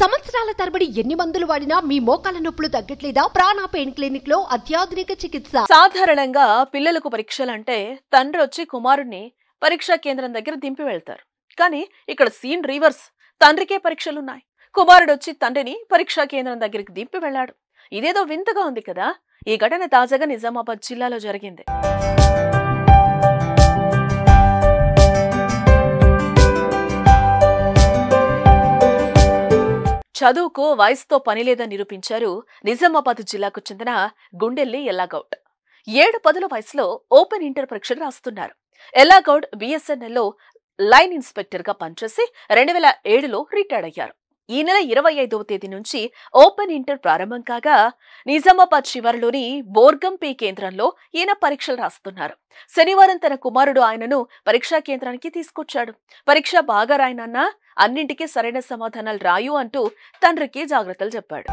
సంవత్సరాల తరబడి ఎన్ని మందులు వాడినా మీ మోకాల నొప్పులు తగ్గట్లేదా? ప్రాణ పెయిన్ క్లినిక్ లో అత్యాధునిక చికిత్స. సాధారణంగా పిల్లలకు పరీక్షలంటే తండ్రి వచ్చి కుమారుడిని పరీక్షా కేంద్రం దగ్గర దింపి వెళ్తారు. కానీ ఇక్కడ సీన్ రివర్స్. తండ్రికే పరీక్షలున్నాయి, కుమారుడు వచ్చి తండ్రిని పరీక్షా కేంద్రం దగ్గరికి దింపి వెళ్లాడు. ఇదేదో వింతగా ఉంది కదా. ఈ ఘటన తాజాగా నిజామాబాద్ జిల్లాలో జరిగింది. చదువుకు వయసుతో పనిలేదని నిరూపించారు నిజామాబాద్ జిల్లాకు చెందిన గుండెల్లి ఎల్లాగౌడ్. 7-10 వయసులో ఓపెన్ ఇంటర్ పరీక్షలు రాస్తున్నారు. ఎల్లాగౌడ్ బిఎస్ఎన్ఎల్లో లైన్ ఇన్స్పెక్టర్ గా పనిచేసి 2007లో రిటైర్డ్ అయ్యారు. ఈ నెల 25వ తేదీ నుంచి ఓపెన్ ఇంటర్ ప్రారంభం కాగా నిజామాబాద్ శివారులోని బోర్గంపి కేంద్రంలో ఈయన పరీక్షలు రాస్తున్నారు. శనివారం తన కుమారుడు ఆయనను పరీక్షా కేంద్రానికి తీసుకొచ్చాడు. పరీక్ష బాగా రాయనన్నా, అన్నింటికీ సరైన సమాధానాలు రాయు అంటూ తండ్రికి జాగ్రత్తలు చెప్పాడు.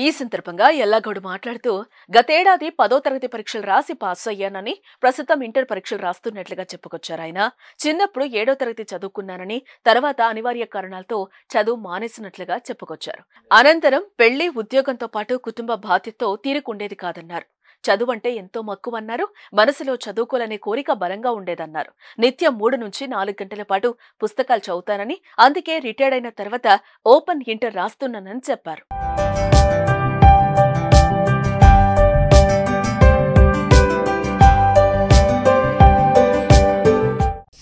ఈ సందర్భంగా ఎల్లాగౌడ్ మాట్లాడుతూ, గతేడాది 10వ తరగతి పరీక్షలు రాసి పాస్ అయ్యానని, ప్రస్తుతం ఇంటర్ పరీక్షలు రాస్తున్నట్లుగా చెప్పుకొచ్చారు. ఆయన చిన్నప్పుడు 7వ తరగతి చదువుకున్నానని, తర్వాత అనివార్య కారణాలతో చదువు మానేసినట్లుగా చెప్పుకొచ్చారు. అనంతరం పెళ్లి, ఉద్యోగంతో పాటు కుటుంబ బాధ్యతతో తీరుకుండేది కాదన్నారు. చదువంటే ఎంతో మక్కువన్నారు. మనసులో చదువుకోవాలనే కోరిక బలంగా ఉండేదన్నారు. నిత్యం 3 నుంచి 4 గంటల పాటు పుస్తకాలు చదువుతానని, అందుకే రిటైర్డ్ అయిన తర్వాత ఓపెన్ ఇంటర్ రాస్తున్నానని చెప్పారు.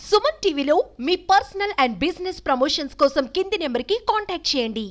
సుమన్ టీవీలో మీ పర్సనల్ అండ్ బిజినెస్ ప్రమోషన్స్ కోసం కింది నెంబర్కి కాంటాక్ట్ చేయండి.